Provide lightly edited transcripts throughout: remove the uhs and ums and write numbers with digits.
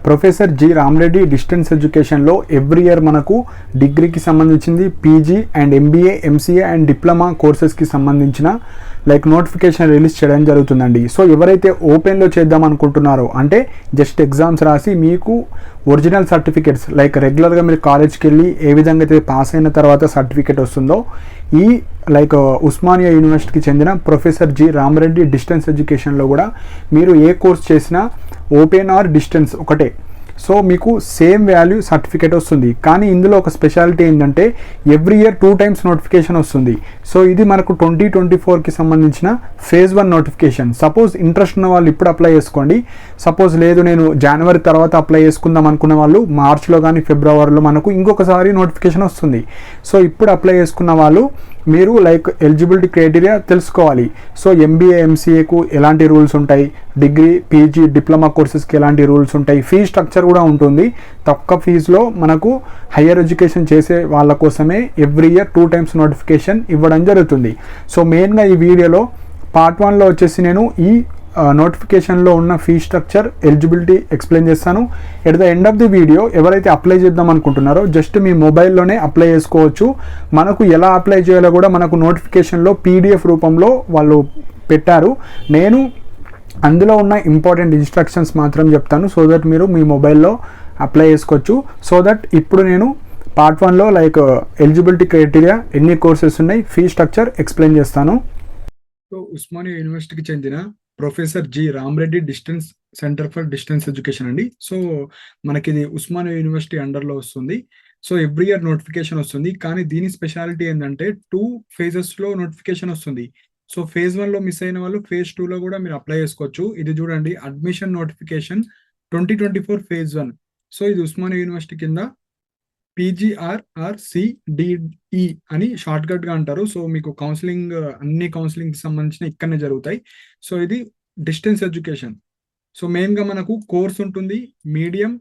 Professor G Ramareddy distance ఎడ్యుకేషన్లో every year మనకు డిగ్రీకి సంబంధించింది PG and MBA MCA and diploma కోర్సెస్కి సంబంధించిన నోటిఫికేషన్ రిలీజ్ చేయడం జరుగుతుందండి. సో ఎవరైతే ఓపెన్లో చేద్దాం అనుకుంటున్నారో, అంటే జస్ట్ ఎగ్జామ్స్ రాసి మీకు ఒరిజినల్ సర్టిఫికేట్స్ రెగ్యులర్గా మీరు కాలేజ్కి వెళ్ళి ఏ విధంగా అయితే పాస్ అయిన తర్వాత సర్టిఫికేట్ వస్తుందో, ఈ ఉస్మానియా యూనివర్సిటీకి చెందిన ప్రొఫెసర్ జి రామరెడ్డి డిస్టెన్స్ ఎడ్యుకేషన్లో కూడా మీరు ఏ కోర్స్ చేసినా ఓపెన్ ఆర్ డిస్టెన్స్ ఒకటే, సో మీకు సేమ్ వాల్యూ సర్టిఫికేట్ వస్తుంది. కానీ ఇందులో ఒక స్పెషాలిటీ ఏంటంటే ఎవ్రీ ఇయర్ 2 times నోటిఫికేషన్ వస్తుంది. సో ఇది మనకు 2024కి సంబంధించిన ఫేజ్ 1 నోటిఫికేషన్. సపోజ్ ఇంట్రెస్ట్ ఉన్న వాళ్ళు ఇప్పుడు అప్లై చేసుకోండి. సపోజ్ లేదు నేను జనవరి తర్వాత అప్లై చేసుకుందాం అనుకున్న వాళ్ళు మార్చ్లో కానీ ఫిబ్రవరిలో మనకు ఇంకొకసారి నోటిఫికేషన్ వస్తుంది. సో ఇప్పుడు అప్లై చేసుకున్న వాళ్ళు మీరు ఎలిజిబిలిటీ క్రైటీరియా తెలుసుకోవాలి. సో ఎంబీఏ ఎంసీఏకు ఎలాంటి రూల్స్ ఉంటాయి, డిగ్రీ పీజీ డిప్లొమా కోర్సెస్కి ఎలాంటి రూల్స్ ఉంటాయి, ఫీ స్ట్రక్చర్ కూడా ఉంటుంది. తక్కువ ఫీజులో మనకు హయ్యర్ ఎడ్యుకేషన్ చేసే వాళ్ళ కోసమే ఎవ్రీ ఇయర్ 2 times నోటిఫికేషన్ ఇవ్వడం జరుగుతుంది. సో మెయిన్గా ఈ వీడియోలో పార్ట్ 1లో వచ్చేసి నేను ఈ నోటిఫికేషన్లో ఉన్న ఫీ స్ట్రక్చర్ ఎలిజిబిలిటీ ఎక్స్ప్లెయిన్ చేస్తాను. At the end of the video ఎవరైతే అప్లై చేద్దాం అనుకుంటున్నారో జస్ట్ మీ మొబైల్లోనే అప్లై చేసుకోవచ్చు. మనకు ఎలా అప్లై చేయాలో కూడా మనకు నోటిఫికేషన్లో పీడిఎఫ్ రూపంలో వాళ్ళు పెట్టారు. నేను అందులో ఉన్న ఇంపార్టెంట్ ఇన్స్ట్రక్షన్స్ మాత్రం చెప్తాను, సో దట్ మీరు మీ మొబైల్లో అప్లై చేసుకోవచ్చు. సో దట్ ఇప్పుడు నేను పార్ట్ 1లో ఎలిజిబిలిటీ క్రైటీరియా, ఎన్ని కోర్సెస్ ఉన్నాయి, ఫీ స్ట్రక్చర్ ఎక్స్ప్లెయిన్ చేస్తాను. సో ఉస్మానియా యూనివర్సిటీకి చెందిన professor G Ramareddy distance centre for distance education అండి. సో మనకి ఇది ఉస్మానియా యూనివర్సిటీ అండర్లో వస్తుంది. సో ఎవ్రీ ఇయర్ నోటిఫికేషన్ వస్తుంది. కానీ దీని స్పెషాలిటీ ఏంటంటే 2 phases నోటిఫికేషన్ వస్తుంది. సో ఫేజ్ 1లో మిస్ అయిన వాళ్ళు ఫేజ్ 2లో కూడా మీరు అప్లై చేసుకోవచ్చు. ఇది చూడండి, అడ్మిషన్ నోటిఫికేషన్ 2024 phase 1. సో ఇది ఉస్మానియా యూనివర్సిటీ కింద PGRRCDE అని షార్ట్ కట్ గా అంటారు. సో మీకు కౌన్సిలింగ్, అన్ని కౌన్సిలింగ్ సంబంధించిన ఇక్కడనే జరుగుతాయి. సో ఇది డిస్టెన్స్ ఎడ్యుకేషన్. సో మెయిన్ గా మనకు కోర్స్ ఉంటుంది, medium,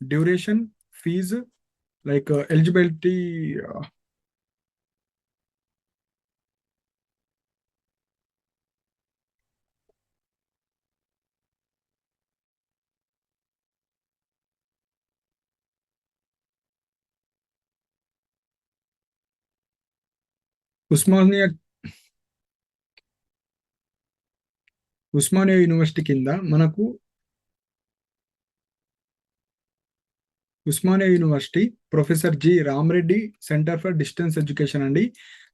duration, fees, eligibility. Osmania university కింద మనకు Osmania university professor G Ramareddy centre for distance education అండి.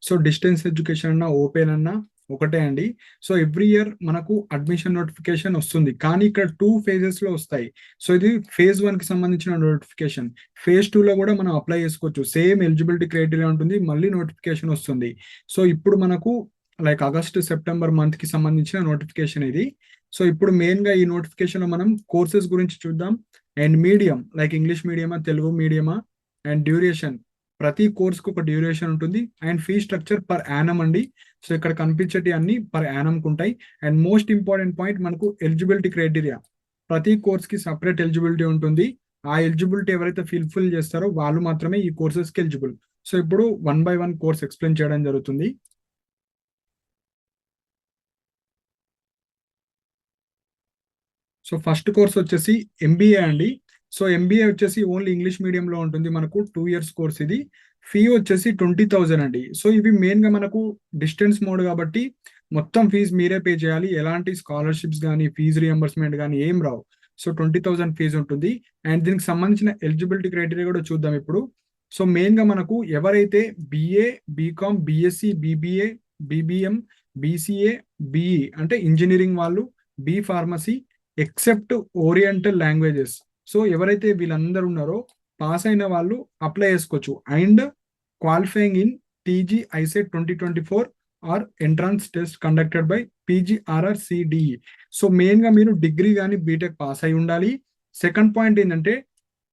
సో డిస్టెన్స్ ఎడ్యుకేషన్ అన్న ఓపెన్ అన్న ఒకటే అండి. సో ఎవ్రీ ఇయర్ మనకు అడ్మిషన్ నోటిఫికేషన్ వస్తుంది, కానీ ఇక్కడ 2 phases వస్తాయి. సో ఇది ఫేజ్ 1కి సంబంధించిన నోటిఫికేషన్. ఫేజ్ 2లో కూడా మనం అప్లై చేసుకోవచ్చు. సేమ్ ఎలిజిబిలిటీ క్రైటీరియా ఉంటుంది, మళ్ళీ నోటిఫికేషన్ వస్తుంది. సో ఇప్పుడు మనకు ఆగస్ట్ సెప్టెంబర్ మంత్కి సంబంధించిన నోటిఫికేషన్ ఇది. సో ఇప్పుడు మెయిన్గా ఈ నోటిఫికేషన్లో మనం కోర్సెస్ గురించి చూద్దాం. అండ్ మీడియం ఇంగ్లీష్ మీడియమా, తెలుగు మీడియమా, అండ్ డ్యూరేషన్, ప్రతి కోర్స్కి ఒక డ్యూరేషన్ ఉంటుంది. And fee structure per annum అండి. సో ఇక్కడ కనిపించేటి అన్ని పర్ యానంకి ఉంటాయి. అండ్ మోస్ట్ ఇంపార్టెంట్ పాయింట్ మనకు ఎలిజిబిలిటీ క్రైటీరియా, ప్రతి కోర్స్కి సపరేట్ ఎలిజిబిలిటీ ఉంటుంది. ఆ ఎలిజిబిలిటీ ఎవరైతే ఫుల్ఫిల్ చేస్తారో వాళ్ళు మాత్రమే ఈ కోర్సెస్కి ఎలిజిబుల్. సో ఇప్పుడు 1 by 1 కోర్స్ ఎక్స్ప్లెయిన్ చేయడం జరుగుతుంది. సో ఫస్ట్ కోర్స్ వచ్చేసి ఎంబీఏ అండి. సో ఎంబీఏ వచ్చేసి ఓన్లీ ఇంగ్లీష్ మీడియంలో ఉంటుంది. మనకు 2 years కోర్స్ ఇది. ఫీ వచ్చేసి 20,000 అండి. సో ఇవి మెయిన్గా మనకు డిస్టెన్స్ మోడ్ కాబట్టి మొత్తం ఫీజు మీరే పే చేయాలి. ఎలాంటి స్కాలర్షిప్స్ కానీ ఫీజు రియంబర్స్మెంట్ కానీ ఏం రావు. సో 20,000 ఫీజు ఉంటుంది. అండ్ దీనికి సంబంధించిన ఎలిజిబిలిటీ క్రైటీరియా కూడా చూద్దాం ఇప్పుడు. సో మెయిన్గా మనకు ఎవరైతే BA, BCom, BSc, BBA, BBM, BCA, BE అంటే ఇంజనీరింగ్ వాళ్ళు, B pharmacy, except oriental languages. So ఎవరైతే వీళ్ళందరూ ఉన్నారో పాస్ అయిన వాళ్ళు అప్లై చేసుకోవచ్చు. And qualifying in TG ICET 2024 or entrance test conducted by PGRRCDE. So మెయిన్గా మీరు డిగ్రీ కానీ బీటెక్ పాస్ అయి ఉండాలి. సెకండ్ పాయింట్ ఏంటంటే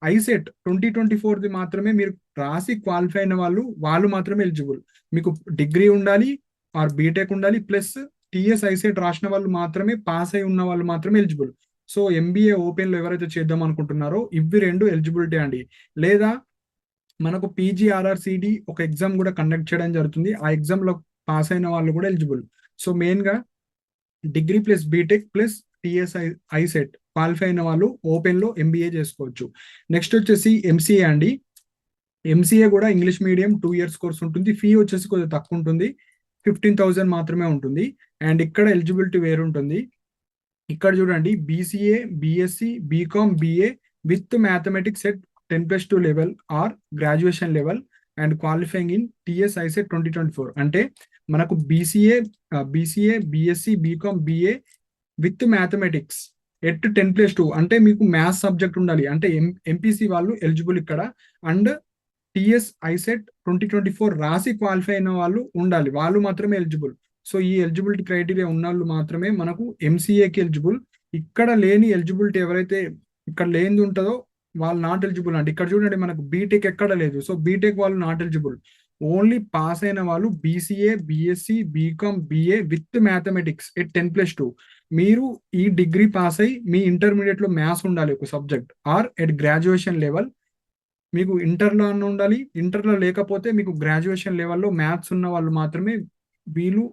ICET 2024ది మాత్రమే మీరు రాసి క్వాలిఫై అయిన వాళ్ళు మాత్రమే ఎలిజిబుల్. మీకు డిగ్రీ ఉండాలి ఆర్ బీటెక్ ఉండాలి, ప్లస్ TS ICET రాసిన వాళ్ళు మాత్రమే, పాస్ అయి ఉన్న వాళ్ళు మాత్రమే ఎలిజిబుల్. సో ఎంబీఏ ఓపెన్లో ఎవరైతే చేద్దాం అనుకుంటున్నారో ఇవి 2 ఎలిజిబిలిటీ అండి. లేదా మనకు PGRRCD ఒక ఎగ్జామ్ కూడా కండక్ట్ చేయడం జరుగుతుంది. ఆ ఎగ్జామ్లో పాస్ అయిన వాళ్ళు కూడా ఎలిజిబుల్. సో మెయిన్గా degree plus BTech plus TS ICET qualify అయిన వాళ్ళు ఓపెన్లో ఎంబీఏ చేసుకోవచ్చు. నెక్స్ట్ వచ్చేసి ఎంసీఏ అండి. ఎంసీఏ కూడా ఇంగ్లీష్ మీడియం 2 years కోర్స్ ఉంటుంది. ఫీ వచ్చేసి కొద్దిగా తక్కువ ఉంటుంది, 15,000 మాత్రమే ఉంటుంది. అండ్ ఇక్కడ ఎలిజిబిలిటీ వేరు ఉంటుంది. ఇక్కడ చూడండి, BCA, BSc, BCom, BA with mathematics at 10+2 level or graduation level and qualifying in TS ICET 2024. అంటే మనకు BCA, BSc, BCom, BA with mathematics at 10+2 అంటే మీకు మ్యాథ్స్ సబ్జెక్ట్ ఉండాలి. అంటే ఎంపీసీ వాళ్ళు ఎలిజిబుల్ ఇక్కడ. అండ్ టిఎస్ ఐసెట్ 2024 రాసి క్వాలిఫై అయిన వాళ్ళు ఉండాలి, వాళ్ళు మాత్రమే ఎలిజిబుల్. సో ఈ ఎలిజిబిలిటీ క్రైటీరియా ఉన్న వాళ్ళు మాత్రమే మనకు ఎంసీఏకి ఎలిజిబుల్. ఇక్కడ లేని ఎలిజిబిలిటీ ఎవరైతే ఇక్కడ లేనిది ఉంటుందో వాళ్ళు నాట్ ఎలిజిబుల్ అండి. ఇక్కడ చూడండి, మనకు బీటెక్ ఎక్కడ లేదు, సో బీటెక్ వాళ్ళు నాట్ ఎలిజిబుల్. ఓన్లీ పాస్ అయిన వాళ్ళు BCA, BSc, BCom, BA with mathematics at 10+2. మీరు ఈ డిగ్రీ పాస్ అయ్యి మీ ఇంటర్మీడియట్ లో మ్యాథ్స్ ఉండాలి ఒక subject, or at graduation level మీకు ఇంటర్లో అన్న ఉండాలి. ఇంటర్లో లేకపోతే మీకు గ్రాడ్యుయేషన్ లెవెల్లో మ్యాథ్స్ ఉన్న వాళ్ళు మాత్రమే వీళ్ళు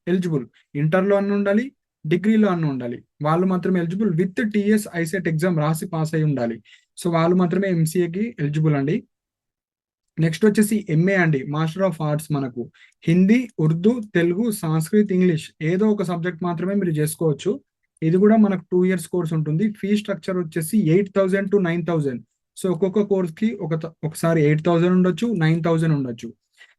ఎలిజిబుల్. ఇంటర్లో అన్న ఉండాలి, డిగ్రీలో అన్న ఉండాలి, వాళ్ళు మాత్రమే eligible. With TS ICET exam రాసి పాస్ అయి ఉండాలి. సో వాళ్ళు మాత్రమే ఎంసీఏకి ఎలిజిబుల్ అండి. నెక్స్ట్ వచ్చేసి ఎంఏ అండి, మాస్టర్ ఆఫ్ ఆర్ట్స్. మనకు హిందీ, ఉర్దూ, తెలుగు, సంస్కృత్, ఇంగ్లీష్ ఏదో ఒక సబ్జెక్ట్ మాత్రమే మీరు చేసుకోవచ్చు. ఇది కూడా మనకు 2 years కోర్స్ ఉంటుంది. ఫీ స్ట్రక్చర్ వచ్చేసి 8,000 to 9,000. సో ఒక్కొక్క కోర్స్ కి ఒకసారి 8,000 ఉండొచ్చు, 9,000 ఉండొచ్చు.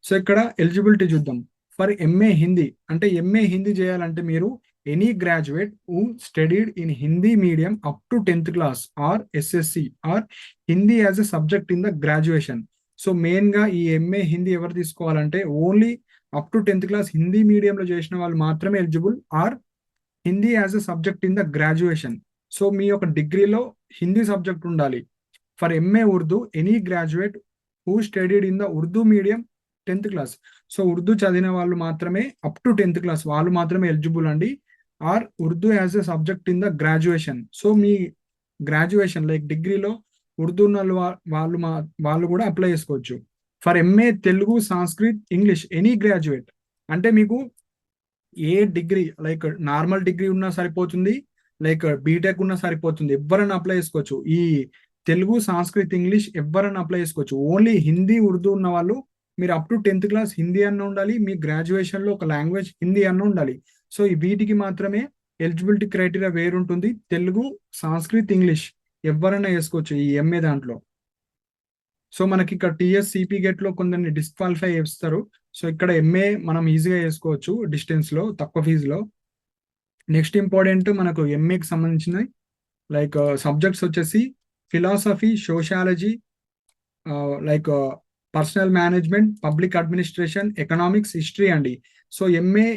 సో ఇక్కడ ఎలిజిబిలిటీ చూద్దాం. ఫర్ ఎంఏ హిందీ అంటే ఎంఏ హిందీ చేయాలంటే మీరు any graduate who studied in Hindi medium up to 10th class or SSC or Hindi as a subject in the graduation. So main గా ఈ ఎంఏ హిందీ ఎవరు తీసుకోవాలంటే only up to 10th class Hindi మీడియంలో చేసిన వాళ్ళు మాత్రమే eligible, or Hindi as a subject in the graduation. So మీ యొక్క డిగ్రీలో హిందీ సబ్జెక్ట్ ఉండాలి. For MA Urdu any graduate who studied in the Urdu medium 10th class. So Urdu చదివిన వాళ్ళు మాత్రమే అప్ టు 10th class వాళ్ళు మాత్రమే ఎలిజిబుల్ అండి, or Urdu as a subject in the graduation. So మీ గ్రాడ్యుయేషన్ లైక్ డిగ్రీలో ఉర్దూ ఉన్న వాళ్ళు కూడా అప్లై చేసుకోవచ్చు. For MA Telugu, Sanskrit, English any graduate అంటే మీకు ఏ డిగ్రీ లైక్ నార్మల్ డిగ్రీ ఉన్నా సరిపోతుంది, లైక్ బీటెక్ ఉన్నా సరిపోతుంది, ఎవరైనా అప్లై చేసుకోవచ్చు. ఈ తెలుగు, సంస్కృత్, ఇంగ్లీష్ ఎవరైనా అప్లై చేసుకోవచ్చు. ఓన్లీ హిందీ, ఉర్దూ ఉన్న వాళ్ళు మీరు up to 10th class Hindi అన్న ఉండాలి, మీ గ్రాడ్యుయేషన్ లో ఒక లాంగ్వేజ్ హిందీ అన్న ఉండాలి. సో వీటికి మాత్రమే ఎలిజిబిలిటీ క్రైటీరియా వేరుంటుంది. తెలుగు, సంస్కృత్, ఇంగ్లీష్ ఎవరైనా వేసుకోవచ్చు ఈ ఎంఏ దాంట్లో. సో మనకి ఇక్కడ టీఎస్ సిపి గేట్ లో కొందరిని డిస్క్వాలిఫై చేస్తారు. సో ఇక్కడ ఎంఏ మనం ఈజీగా చేసుకోవచ్చు డిస్టెన్స్ లో, తక్కువ ఫీజులో. నెక్స్ట్ ఇంపార్టెంట్ మనకు ఎంఏకి సంబంధించిన లైక్ సబ్జెక్ట్స్ వచ్చేసి philosophy, sociology, like personal management, public administration, economics, history అండి. సో ఎంఏ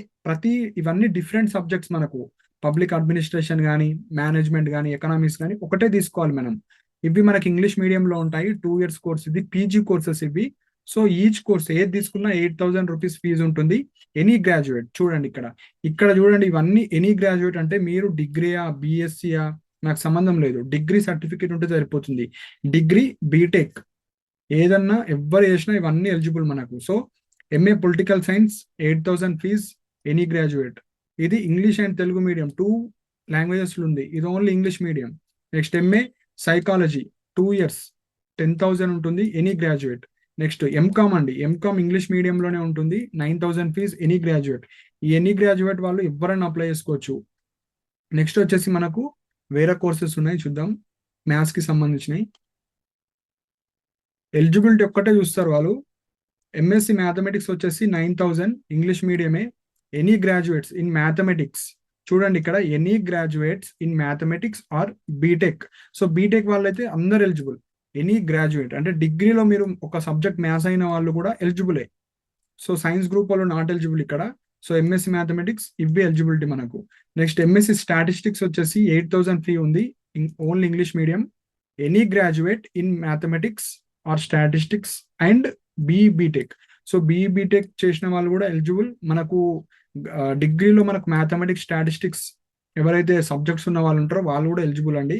ఇవన్నీ డిఫరెంట్ సబ్జెక్ట్స్. మనకు పబ్లిక్ అడ్మినిస్ట్రేషన్ కానీ, మేనేజ్మెంట్ కానీ, ఎకనామిక్స్ కానీ ఒకటే తీసుకోవాలి మనం. ఇవి మనకి ఇంగ్లీష్ మీడియంలో ఉంటాయి. 2 years కోర్స్ ఇది, పీజీ కోర్సెస్ ఇవి. సో ఈచ్ కోర్స్ ఏది తీసుకున్నా 8,000 రూపీస్ ఫీజు ఉంటుంది. ఎనీ గ్రాడ్యుయేట్ చూడండి ఇక్కడ చూడండి, ఇవన్నీ ఎనీ గ్రాడ్యుయేట్ అంటే మీరు డిగ్రీయా, బీఎస్సీయా నాకు సంబంధం లేదు, డిగ్రీ సర్టిఫికేట్ ఉంటే సరిపోతుంది. డిగ్రీ, బీటెక్ ఏదన్నా ఎవ్వరు చేసినా ఇవన్నీ ఎలిజిబుల్ మనకు. So MA political science 8,000 fees any graduate. ఇది English and Telugu medium 2 languages ఉంది, ఇది only English medium. Next MA psychology 2 years 10,000 ఉంటుంది ఎనీ గ్రాడ్యుయేట్. నెక్స్ట్ ఎంకామ్ అండి, ఎంకామ్ ఇంగ్లీష్ మీడియంలోనే ఉంటుంది, 9,000 ఫీజ్ ఎనీ గ్రాడ్యుయేట్. ఈ ఎనీ గ్రాడ్యుయేట్ వాళ్ళు ఎవరైనా అప్లై చేసుకోవచ్చు. నెక్స్ట్ వచ్చేసి మనకు వేరే కోర్సెస్ ఉన్నాయి, చూద్దాం. మ్యాథ్స్ కి సంబంధించినవి ఎలిజిబిలిటీ ఒక్కటే చూస్తారు వాళ్ళు. ఎంఎస్సి మ్యాథమెటిక్స్ వచ్చేసి 9,000 ఇంగ్లీష్ మీడియమే. ఎనీ గ్రాడ్యుయేట్స్ ఇన్ మ్యాథమెటిక్స్ చూడండి ఇక్కడ, any graduates in mathematics or BTech. So BTech వాళ్ళైతే అందరు ఎలిజిబుల్. ఎనీ గ్రాడ్యుయేట్ అంటే డిగ్రీలో మీరు ఒక సబ్జెక్ట్ మ్యాథ్స్ అయిన వాళ్ళు కూడా ఎలిజిబులే. సో సైన్స్ గ్రూప్ వాళ్ళు నాట్ ఎలిజిబుల్ ఇక్కడ. సో ఎంఎస్సి మ్యాథమెటిక్స్ ఇవి ఎలిజిబిలిటీ మనకు. నెక్స్ట్ ఎంఎస్సి స్టాటిస్టిక్స్ వచ్చేసి 8,000 ఫీ ఉంది, only English medium. Any graduate in mathematics or statistics and BTech. So BTech చేసిన వాళ్ళు కూడా ఎలిజిబుల్ మనకు. డిగ్రీలో మనకు మ్యాథమెటిక్స్, స్టాటిస్టిక్స్ ఎవరైతే సబ్జెక్ట్స్ ఉన్న వాళ్ళు ఉంటారో వాళ్ళు కూడా ఎలిజిబుల్ అండి.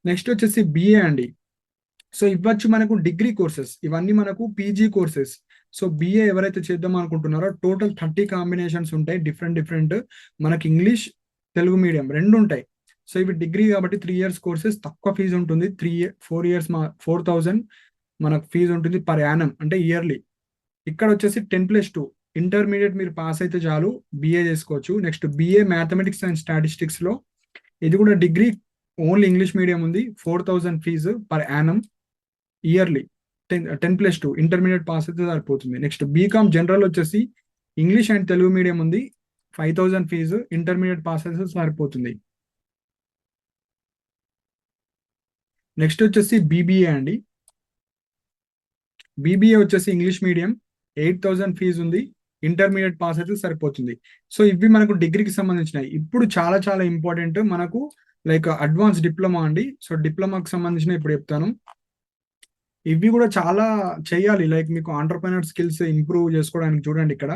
నెక్స్ట్ వచ్చేసి బిఏ అండి. సో ఇవ్వచ్చు మనకు డిగ్రీ కోర్సెస్, ఇవన్నీ మనకు పీజీ కోర్సెస్. సో బిఏ ఎవరైతే చేద్దాం అనుకుంటున్నారో టోటల్ 30 కాంబినేషన్స్ ఉంటాయి, డిఫరెంట్ మనకి ఇంగ్లీష్, తెలుగు మీడియం రెండు ఉంటాయి. సో ఇవి డిగ్రీ కాబట్టి 3 ఇయర్స్ కోర్సెస్, తక్కువ ఫీజు ఉంటుంది. 4 ఇయర్స్ 4,000 మనకు ఫీజు ఉంటుంది పర్ యానం, అంటే ఇయర్లీ. ఇక్కడ వచ్చేసి 10+2 ఇంటర్మీడియట్ మీరు పాస్ అయితే చాలు, బిఏ చేసుకోవచ్చు. Next BA mathematics and statistics లో, ఇది కూడా డిగ్రీ, ఓన్లీ ఇంగ్లీష్ మీడియం ఉంది. 4,000 fees per annum yearly. 10+2 intermediate pass అయితే సరిపోతుంది. నెక్స్ట్ బీకామ్ జనరల్ వచ్చేసి ఇంగ్లీష్ అండ్ తెలుగు మీడియం ఉంది. 5,000 ఫీజు, ఇంటర్మీడియట్ పాస్ అయితే సరిపోతుంది. నెక్స్ట్ వచ్చేసి బీబీఏ అండి. బీబీఏ వచ్చేసి ఇంగ్లీష్ మీడియం, 8,000 ఫీజు ఉంది, ఇంటర్మీడియట్ పాస్ అయితే సరిపోతుంది. సో ఇవి మనకు డిగ్రీకి సంబంధించినవి. ఇప్పుడు చాలా చాలా ఇంపార్టెంట్ మనకు లైక్ అడ్వాన్స్ డిప్లొమా అండి. సో డిప్లొమాకి సంబంధించిన ఇప్పుడు చెప్తాను. ఇవి కూడా చాలా చేయాలి, లైక్ మీకు ఆంటర్ప్రెన్యూర్ స్కిల్స్ ఇంప్రూవ్ చేసుకోవడానికి. చూడండి ఇక్కడ,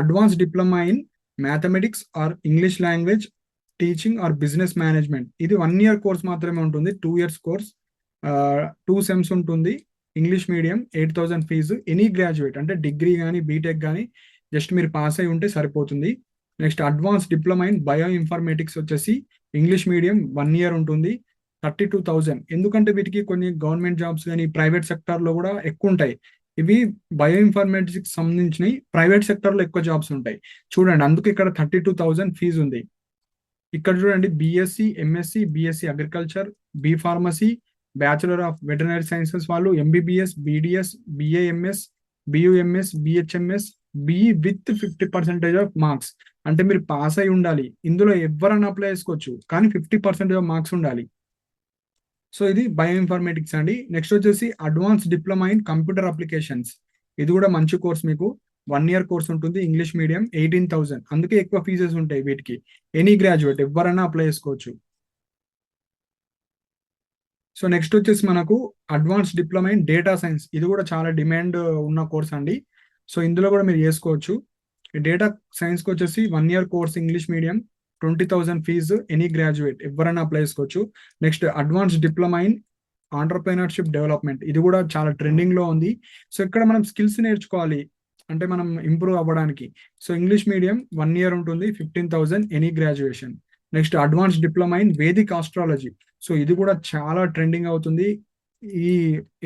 advance diploma in mathematics or English language teaching or business management. ఇది 1 ఇయర్ కోర్స్ మాత్రమే ఉంటుంది. 2 ఇయర్స్ కోర్స్, 2 సెమ్స్ ఉంటుంది. English medium, 8,000 fees. Any graduate అంటే డిగ్రీ కానీ బీటెక్ కానీ జస్ట్ మీరు పాస్ అయి ఉంటే సరిపోతుంది. Next advance diploma in bioinformatics వచ్చేసి ఇంగ్లీష్ మీడియం, 1 ఇయర్ ఉంటుంది. 32,000. ఎందుకంటే వీటికి కొన్ని గవర్నమెంట్ జాబ్స్ కానీ ప్రైవేట్ సెక్టార్లో కూడా ఎక్కువ ఉంటాయి. ఇవి బయో ఇన్ఫర్మేటిక్స్ సంబంధించినవి, ప్రైవేట్ సెక్టార్లో ఎక్కువ జాబ్స్ ఉంటాయి. చూడండి, అందుకు ఇక్కడ 32,000 ఫీజు ఉంది. ఇక్కడ చూడండి, BSc, MSc, BSc agriculture, B pharmacy, bachelor of veterinary sciences వాళ్ళు, MBBS, BDS, BAMS, BUMS, BHMS, BE with 50% of marks. అంటే మీరు పాస్ అయి ఉండాలి. ఇందులో ఎవరైనా అప్లై చేసుకోవచ్చు, కానీ 50% ఆఫ్ మార్క్స్ ఉండాలి. సో ఇది బయో ఇన్ఫర్మేటిక్స్ అండి. నెక్స్ట్ వచ్చేసి advance diploma in computer applications. ఇది కూడా మంచి కోర్స్, మీకు 1 ఇయర్ కోర్స్ ఉంటుంది. English medium, 18,000. అందుకే ఎక్కువ ఫీజెస్ ఉంటాయి వీటికి. ఎనీ గ్రాడ్యుయేట్ ఎవరైనా అప్లై చేసుకోవచ్చు. సో నెక్స్ట్ వచ్చేసి మనకు advance diploma in data science. ఇది కూడా చాలా డిమాండ్ ఉన్న కోర్స్ అండి. సో ఇందులో కూడా మీరు చేసుకోవచ్చు. డేటా సైన్స్కి వచ్చేసి 1 year course, English medium, 20,000 fees. Any graduate ఎవరైనా అప్లై చేసుకోవచ్చు. Next advance diploma in entrepreneurship development. ఇది కూడా చాలా ట్రెండింగ్ లో ఉంది. సో ఇక్కడ మనం స్కిల్స్ నేర్చుకోవాలి, అంటే మనం ఇంప్రూవ్ అవ్వడానికి. సో ఇంగ్లీష్ మీడియం, 1 ఇయర్ ఉంటుంది, 15,000. Any graduation. Next advance diploma in Vedic astrology. So ఇది కూడా చాలా ట్రెండింగ్ అవుతుంది. ఈ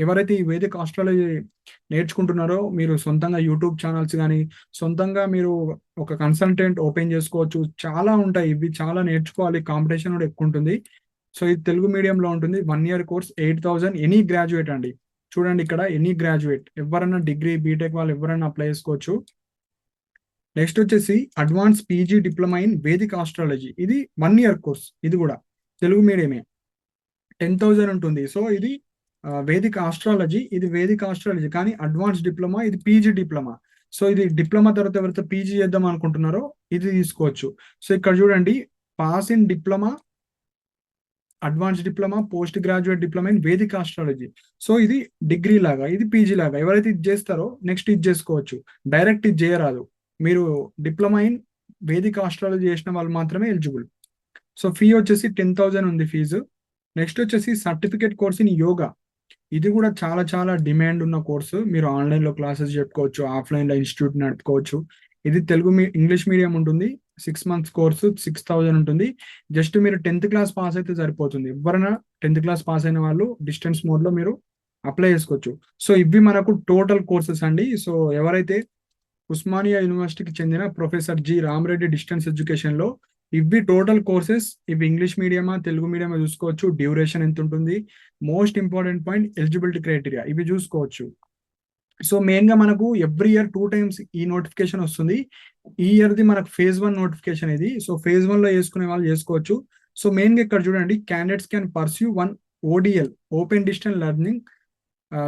ఎవరైతే ఈ వేదిక్ ఆస్ట్రాలజీ నేర్చుకుంటున్నారో, మీరు సొంతంగా యూట్యూబ్ ఛానల్స్ కానీ, సొంతంగా మీరు ఒక కన్సల్టెంట్ ఓపెన్ చేసుకోవచ్చు. చాలా ఉంటాయి, ఇవి చాలా నేర్చుకోవాలి. కాంపిటీషన్ కూడా ఎక్కువ ఉంటుంది. సో ఇది తెలుగు మీడియంలో ఉంటుంది. 1 ఇయర్ కోర్స్, 8,000. ఎనీ గ్రాడ్యుయేట్ అండి. చూడండి ఇక్కడ, ఎనీ గ్రాడ్యుయేట్ ఎవరైనా, డిగ్రీ బీటెక్ వాళ్ళు ఎవరైనా అప్లై చేసుకోవచ్చు. నెక్స్ట్ వచ్చేసి advance PG diploma in Vedic astrology. ఇది 1 ఇయర్ కోర్స్. ఇది కూడా తెలుగు మీడియమే, 10,000 ఉంటుంది. సో ఇది వేదిక్ ఆస్ట్రాలజీ. ఇది వేదిక్ ఆస్ట్రాలజీ కానీ అడ్వాన్స్ డిప్లొమా, ఇది పీజీ డిప్లొమా. సో ఇది డిప్లొమా తర్వాత ఎవరైతే పీజీ చేద్దాం అనుకుంటున్నారో ఇది తీసుకోవచ్చు. సో ఇక్కడ చూడండి, pass in diploma, advance diploma, post graduate diploma in Vedic astrology. So ఇది డిగ్రీ లాగా, ఇది పీజీ లాగా. ఎవరైతే ఇది చేస్తారో నెక్స్ట్ ఇది చేసుకోవచ్చు. డైరెక్ట్ ఇది చేయరాదు. మీరు డిప్లొమా ఇన్ వేదిక్ ఆస్ట్రాలజీ చేసిన వాళ్ళు మాత్రమే ఎలిజిబుల్. సో ఫీ వచ్చేసి 10,000 ఉంది ఫీజు. నెక్స్ట్ వచ్చేసి సర్టిఫికేట్ కోర్స్ ఇన్ యోగా. ఇది కూడా చాలా చాలా డిమాండ్ ఉన్న కోర్సు. మీరు ఆన్లైన్లో క్లాసెస్ చెప్పుకోవచ్చు, ఆఫ్లైన్లో ఇన్స్టిట్యూట్ నడుపుకోవచ్చు. ఇది తెలుగు ఇంగ్లీష్ మీడియం ఉంటుంది. 6 మంత్స్ కోర్సు, 6,000 ఉంటుంది. జస్ట్ మీరు 10th క్లాస్ పాస్ అయితే సరిపోతుంది. ఎవరైనా 10th క్లాస్ పాస్ అయిన వాళ్ళు డిస్టెన్స్ మోడ్లో మీరు అప్లై చేసుకోవచ్చు. సో ఇవి మనకు టోటల్ కోర్సెస్ అండి. సో ఎవరైతే ఉస్మానియా యూనివర్సిటీకి చెందిన ప్రొఫెసర్ జి రామరెడ్డి డిస్టెన్స్ ఎడ్యుకేషన్లో, ఇవి టోటల్ కోర్సెస్. ఇవి ఇంగ్లీష్ మీడియమా తెలుగు మీడియమా చూసుకోవచ్చు. డ్యూరేషన్ ఎంత ఉంటుంది, most important point eligibility criteria, ఇవి చూసుకోవచ్చు. సో మెయిన్ గా మనకు ఎవ్రీ ఇయర్ 2 టైమ్స్ ఈ నోటిఫికేషన్ వస్తుంది. ఈ ఇయర్ది మనకు ఫేజ్ 1 నోటిఫికేషన్ ఇది. సో ఫేజ్ 1 లో చేసుకునే వాళ్ళు చేసుకోవచ్చు. సో మెయిన్ గా ఇక్కడ చూడండి, candidates can pursue 1 ODL, open distance learning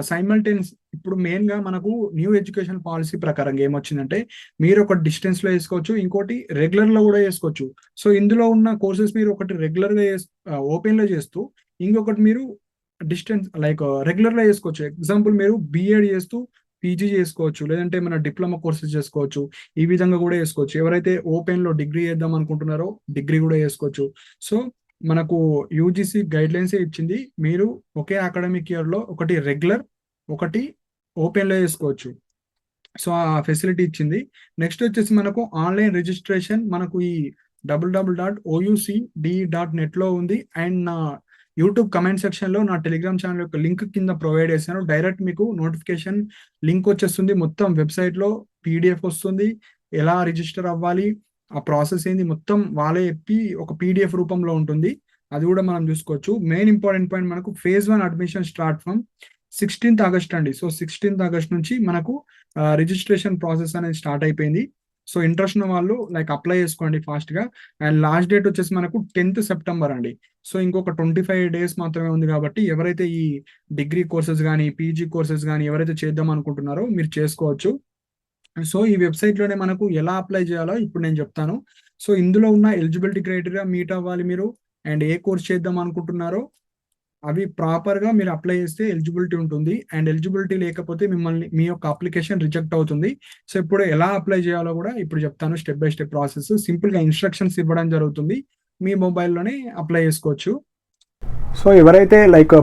simultaneous. ఇప్పుడు మెయిన్ గా మనకు న్యూ ఎడ్యుకేషన్ పాలసీ ప్రకారంగా ఏమొచ్చిందంటే, మీరు ఒక డిస్టెన్స్ లో వేసుకోవచ్చు, ఇంకోటి రెగ్యులర్ లో కూడా వేసుకోవచ్చు. సో ఇందులో ఉన్న కోర్సెస్ మీరు ఒకటి రెగ్యులర్ గా ఓపెన్ లో చేస్తూ, ఇంకొకటి మీరు డిస్టెన్స్ లైక్ రెగ్యులర్ లో చేసుకోవచ్చు. ఎగ్జాంపుల్, మీరు బిఎడ్ చేస్తూ పీజీ చేసుకోవచ్చు, లేదంటే మన డిప్లొమా కోర్సెస్ చేసుకోవచ్చు. ఈ విధంగా కూడా చేసుకోవచ్చు. ఎవరైతే ఓపెన్ లో డిగ్రీ చేద్దాం అనుకుంటున్నారో డిగ్రీ కూడా చేసుకోవచ్చు. సో మనకు యూజీసీ గైడ్ లైన్స్ ఇచ్చింది, మీరు ఒకే అకాడమిక్ ఇయర్ లో ఒకటి రెగ్యులర్, ఒకటి ఓపెన్ లో చేసుకోవచ్చు. సో ఆ ఫెసిలిటీ ఇచ్చింది. నెక్స్ట్ వచ్చేసి మనకు ఆన్లైన్ రిజిస్ట్రేషన్. మనకు ఈ www.oucde.net ఉంది. అండ్ నా యూట్యూబ్ కమెంట్ సెక్షన్లో నా టెలిగ్రామ్ ఛానల్ యొక్క లింక్ కింద ప్రొవైడ్ చేశాను. డైరెక్ట్ మీకు నోటిఫికేషన్ లింక్ వచ్చేస్తుంది. మొత్తం వెబ్సైట్లో PDF వస్తుంది, ఎలా రిజిస్టర్ అవ్వాలి, ఆ ప్రాసెస్ ఏంది మొత్తం వాళ్ళే చెప్పి ఒక PDF రూపంలో ఉంటుంది. అది కూడా మనం చూసుకోవచ్చు. మెయిన్ ఇంపార్టెంట్ పాయింట్, మనకు phase 1 admission start from 16th August అండి. సో 16th August నుంచి మనకు రిజిస్ట్రేషన్ ప్రాసెస్ అనేది స్టార్ట్ అయిపోయింది. సో ఇంట్రెస్ట్ ఉన్న వాళ్ళు అప్లై చేసుకోండి ఫాస్ట్గా. అండ్ లాస్ట్ డేట్ వచ్చేసి మనకు 10th September అండి. సో ఇంకొక 25 days మాత్రమే ఉంది కాబట్టి ఎవరైతే ఈ డిగ్రీ కోర్సెస్ కానీ PG కోర్సెస్ కానీ ఎవరైతే చేద్దాం అనుకుంటున్నారో మీరు చేసుకోవచ్చు. సో ఈ వెబ్సైట్లోనే మనకు ఎలా అప్లై చేయాలో ఇప్పుడు నేను చెప్తాను. సో ఇందులో ఉన్న ఎలిజిబిలిటీ క్రైటీరియా మీట్ అవ్వాలి మీరు, అండ్ ఏ కోర్స్ చేద్దాం అనుకుంటున్నారో అవి ప్రాపర్గా మీరు అప్లై చేస్తే ఎలిజిబిలిటీ ఉంటుంది. అండ్ ఎలిజిబిలిటీ లేకపోతే మీ యొక్క అప్లికేషన్ రిజెక్ట్ అవుతుంది. సో ఇప్పుడు ఎలా అప్లై చేయాలో కూడా ఇప్పుడు చెప్తాను, స్టెప్ బై స్టెప్ ప్రాసెస్. సింపుల్గా ఇన్స్ట్రక్షన్స్ ఇవ్వడం జరుగుతుంది, మీ మొబైల్లోనే అప్లై చేసుకోవచ్చు. సో ఎవరైతే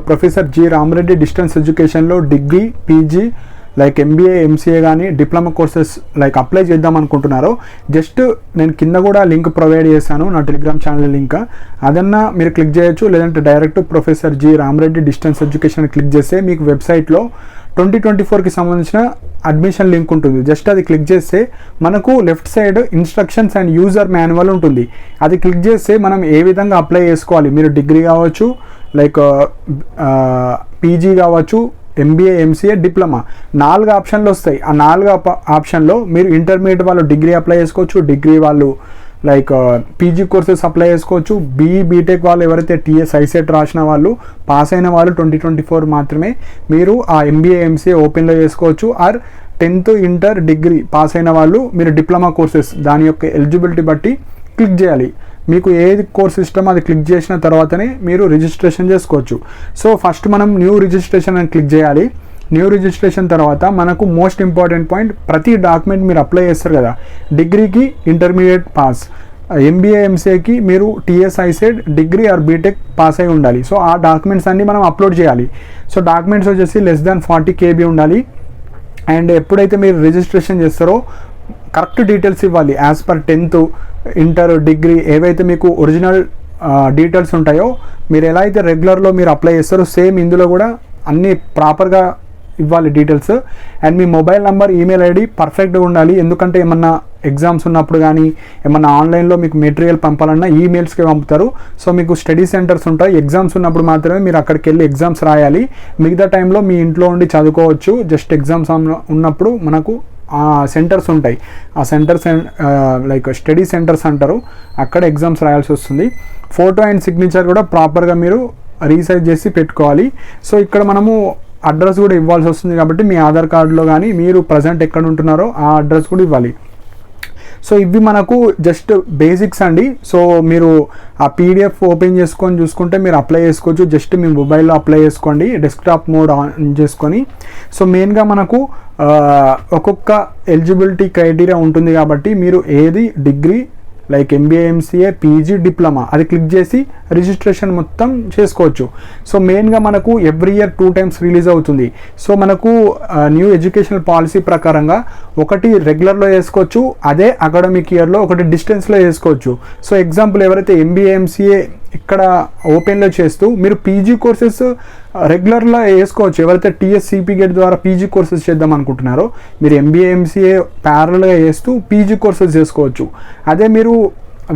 ప్రొఫెసర్ జి రామరెడ్డి డిస్టెన్స్ ఎడ్యుకేషన్లో డిగ్రీ PG MBA MCA కానీ డిప్లొమా కోర్సెస్ అప్లై చేద్దాం అనుకుంటున్నారో జస్ట్ నేను కింద కూడా లింక్ ప్రొవైడ్ చేశాను, నా టెలిగ్రామ్ ఛానల్ లింక్. అదన్నా మీరు క్లిక్ చేయొచ్చు, లేదంటే direct professor G Ramareddy distance education click చేస్తే మీకు వెబ్సైట్లో 2024కి సంబంధించిన అడ్మిషన్ లింక్ ఉంటుంది. జస్ట్ అది క్లిక్ చేస్తే మనకు left side instructions and user manual ఉంటుంది. అది క్లిక్ చేస్తే మనం ఏ విధంగా అప్లై చేసుకోవాలి, మీరు డిగ్రీ కావచ్చు, PG కావచ్చు, MBA MCA డిప్లొమా 4 ఆప్షన్లు వస్తాయి. ఆ 4 ఆప్షన్లో మీరు ఇంటర్మీడియట్ వాళ్ళు డిగ్రీ అప్లై చేసుకోవచ్చు, డిగ్రీ వాళ్ళు PG కోర్సెస్ అప్లై చేసుకోవచ్చు, BE BTech వాళ్ళు ఎవరైతే TS ICET రాసిన వాళ్ళు పాస్ అయిన వాళ్ళు 2024 మాత్రమే మీరు ఆ MBA MCA ఓపెన్లో చేసుకోవచ్చు. Are 10th inter degree pass అయిన వాళ్ళు మీరు డిప్లొమా కోర్సెస్ దాని యొక్క ఎలిజిబిలిటీ బట్టి క్లిక్ చేయాలి. మీకు ఏది కోర్స్ ఇష్టమో అది క్లిక్ చేసిన తర్వాతనే మీరు రిజిస్ట్రేషన్ చేసుకోవచ్చు. సో ఫస్ట్ మనం న్యూ రిజిస్ట్రేషన్ అని క్లిక్ చేయాలి. న్యూ రిజిస్ట్రేషన్ తర్వాత మనకు మోస్ట్ ఇంపార్టెంట్ పాయింట్, ప్రతి డాక్యుమెంట్ మీరు అప్లై చేస్తారు కదా, డిగ్రీకి ఇంటర్మీడియట్ పాస్, MBA MCAకి మీరు TS ICET degree or BTech pass అయి ఉండాలి. సో ఆ డాక్యుమెంట్స్ అన్నీ మనం అప్లోడ్ చేయాలి. సో డాక్యుమెంట్స్ వచ్చేసి <40 KB ఉండాలి. అండ్ ఎప్పుడైతే మీరు రిజిస్ట్రేషన్ చేస్తారో కరెక్ట్ డీటెయిల్స్ ఇవ్వాలి. As per 10th inter degree ఏవైతే మీకు ఒరిజినల్ డీటెయిల్స్ ఉంటాయో, మీరు ఎలా అయితే రెగ్యులర్లో మీరు అప్లై చేస్తారో సేమ్ ఇందులో కూడా అన్నీ ప్రాపర్గా ఇవ్వాలి details. And me mobile number, email ID పర్ఫెక్ట్గా ఉండాలి. ఎందుకంటే ఏమన్నా ఎగ్జామ్స్ ఉన్నప్పుడు కానీ ఏమన్నా ఆన్లైన్లో మీకు మెటీరియల్ పంపాలన్నా ఈమెయిల్స్కి పంపుతారు. సో మీకు స్టడీ సెంటర్స్ ఉంటాయి, ఎగ్జామ్స్ ఉన్నప్పుడు మాత్రమే మీరు అక్కడికి వెళ్ళి ఎగ్జామ్స్ రాయాలి. మిగతా టైంలో మీ ఇంట్లో ఉండి చదువుకోవచ్చు. జస్ట్ ఎగ్జామ్స్ ఉన్నప్పుడు మనకు ఆ సెంటర్స్ ఉంటాయి, ఆ సెంటర్స్ స్టడీ సెంటర్స్ అంటారు, అక్కడ ఎగ్జామ్స్ రాయాల్సి వస్తుంది. ఫోటో అండ్ సిగ్నేచర్ కూడా ప్రాపర్గా మీరు రీసైజ్ చేసి పెట్టుకోవాలి. సో ఇక్కడ మనము అడ్రస్ కూడా ఇవ్వాల్సి వస్తుంది కాబట్టి మీ ఆధార్ కార్డులో కానీ మీరు ప్రజెంట్ ఎక్కడ ఉంటున్నారో ఆ అడ్రస్ కూడా ఇవ్వాలి. సో ఇవి మనకు జస్ట్ బేసిక్స్ అండి. సో మీరు ఆ PDF ఓపెన్ చేసుకొని చూసుకుంటే మీరు అప్లై చేసుకోవచ్చు. జస్ట్ మీ మొబైల్లో అప్లై చేసుకోండి, డెస్క్టాప్ మోడ్ ఆన్ చేసుకొని. సో మెయిన్గా మనకు ఒక్కొక్క ఎలిజిబిలిటీ క్రైటీరియా ఉంటుంది కాబట్టి మీరు ఏది degree MBA MCA PG diploma అది క్లిక్ చేసి రిజిస్ట్రేషన్ మొత్తం చేసుకోవచ్చు. సో మెయిన్గా మనకు ఎవ్రీ ఇయర్ 2 times రిలీజ్ అవుతుంది. సో మనకు న్యూ ఎడ్యుకేషనల్ పాలసీ ప్రకారంగా ఒకటి రెగ్యులర్లో వేసుకోవచ్చు, అదే అకాడమిక్ ఇయర్లో ఒకటి డిస్టెన్స్లో వేసుకోవచ్చు. సో ఎగ్జాంపుల్ ఎవరైతే MBA MCA ఇక్కడ ఓపెన్లో చేస్తూ మీరు PG కోర్సెస్ రెగ్యులర్లో వేసుకోవచ్చు. ఎవరైతే TS CP గేట్ ద్వారా PG కోర్సెస్ చేద్దాం అనుకుంటున్నారో మీరు MBA MCA ప్యారల్గా వేస్తూ PG కోర్సెస్ చేసుకోవచ్చు. అదే మీరు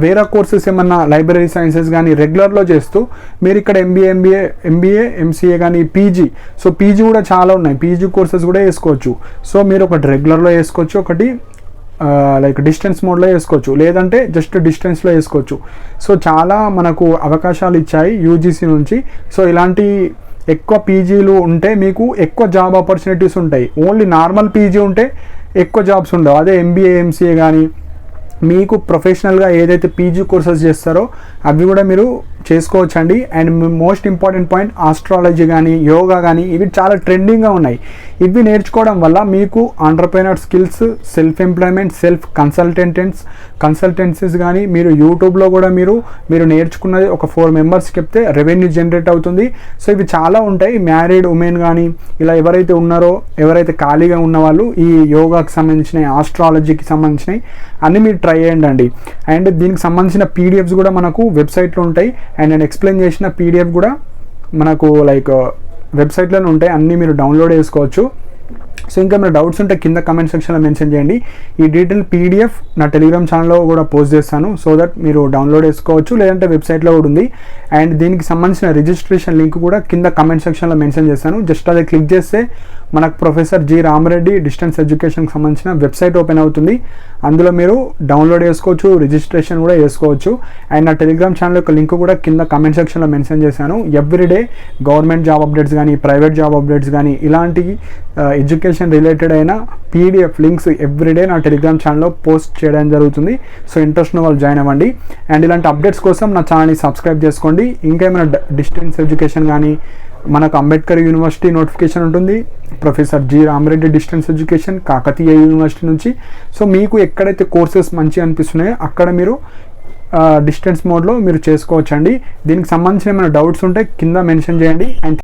వేరే కోర్సెస్ ఏమన్నా లైబ్రరీ సైన్సెస్ కానీ రెగ్యులర్లో చేస్తూ మీరు ఇక్కడ MBA MCA కానీ PG, సో PG కూడా చాలా ఉన్నాయి, PG కోర్సెస్ కూడా వేసుకోవచ్చు. సో మీరు ఒకటి రెగ్యులర్లో వేసుకోవచ్చు, ఒకటి డిస్టెన్స్ మోడ్లో వేసుకోవచ్చు, లేదంటే జస్ట్ డిస్టెన్స్లో వేసుకోవచ్చు. సో చాలా మనకు అవకాశాలు ఇచ్చాయి UGC నుంచి. సో ఇలాంటి ఎక్కువ PGలు ఉంటే మీకు ఎక్కువ జాబ్ ఆపర్చునిటీస్ ఉంటాయి. ఓన్లీ నార్మల్ PG ఉంటే ఎక్కువ జాబ్స్ ఉండవు. అదే MBA MCA కానీ మీకు ప్రొఫెషనల్గా ఏదైతే PG కోర్సెస్ చేస్తారో అవి కూడా మీరు చేసుకోవచ్చండి. And most important point, astrology కానీ యోగా కానీ ఇవి చాలా ట్రెండింగ్గా ఉన్నాయి. ఇవి నేర్చుకోవడం వల్ల మీకు entrepreneur skills, self employment, self consultancies కానీ మీరు యూట్యూబ్లో కూడా మీరు నేర్చుకున్నది ఒక 4 members చెప్తే రెవెన్యూ జనరేట్ అవుతుంది. సో ఇవి చాలా ఉంటాయి. మ్యారీడ్ ఉమెన్ కానీ ఇలా ఎవరైతే ఉన్నారో, ఎవరైతే ఖాళీగా ఉన్న వాళ్ళు ఈ యోగాకి సంబంధించినవి, ఆస్ట్రాలజీకి సంబంధించినవి అన్నీ మీరు ట్రై చేయండి. అండ్ దీనికి సంబంధించిన పీడిఎఫ్స్ కూడా మనకు వెబ్సైట్లో ఉంటాయి. అండ్ నేను ఎక్స్ప్లెయిన్ చేసిన పీడిఎఫ్ కూడా మనకు లైక్ వెబ్సైట్లోనే ఉంటాయి, అన్నీ మీరు డౌన్లోడ్ చేసుకోవచ్చు. సో ఇంకా మీరు డౌట్స్ ఉంటే కింద కమెంట్ సెక్షన్లో మెన్షన్ చేయండి. ఈ డీటెయిల్ పీడిఎఫ్ నా టెలిగ్రామ్ ఛానల్లో కూడా పోస్ట్ చేస్తాను, సో దట్ మీరు డౌన్లోడ్ చేసుకోవచ్చు, లేదంటే వెబ్సైట్లో కూడా ఉంది. అండ్ దీనికి సంబంధించిన రిజిస్ట్రేషన్ లింక్ కూడా కింద కమెంట్ సెక్షన్లో మెన్షన్ చేస్తాను. జస్ట్ అది క్లిక్ చేస్తే మనకు ప్రొఫెసర్ జి రామరెడ్డి డిస్టెన్స్ ఎడ్యుకేషన్కి సంబంధించిన వెబ్సైట్ ఓపెన్ అవుతుంది. అందులో మీరు డౌన్లోడ్ చేసుకోవచ్చు, రిజిస్ట్రేషన్ కూడా చేసుకోవచ్చు. అండ్ నా టెలిగ్రామ్ ఛానల్ యొక్క లింక్ కూడా కింద కమెంట్ సెక్షన్లో మెన్షన్ చేశాను. ఎవ్రీడే గవర్నమెంట్ జాబ్ అప్డేట్స్ కానీ, ప్రైవేట్ జాబ్ అప్డేట్స్ కానీ, ఇలాంటి ఎడ్యుకేషన్ రిలేటెడ్ అయిన పీడిఎఫ్ లింక్స్ ఎవ్రీడే నా టెలిగ్రామ్ ఛానల్లో పోస్ట్ చేయడం జరుగుతుంది. సో ఇంట్రెస్ట్ ఉన్న వాళ్ళు జాయిన్ అవ్వండి. అండ్ ఇలాంటి అప్డేట్స్ కోసం నా ఛానల్ని సబ్స్క్రైబ్ చేసుకోండి. ఇంకా ఏమైనా డిస్టెన్స్ ఎడ్యుకేషన్ కానీ, మనకు అంబేద్కర్ యూనివర్సిటీ నోటిఫికేషన్ ఉంటుంది, professor G Ramareddy distance education Kakatiya university నుంచి. సో మీకు ఎక్కడైతే కోర్సెస్ మంచిగా అనిపిస్తున్నాయో అక్కడ మీరు డిస్టెన్స్ మోడ్లో మీరు చేసుకోవచ్చండి. దీనికి సంబంధించిన ఏమైనా డౌట్స్ ఉంటే కింద మెన్షన్ చేయండి. అండ్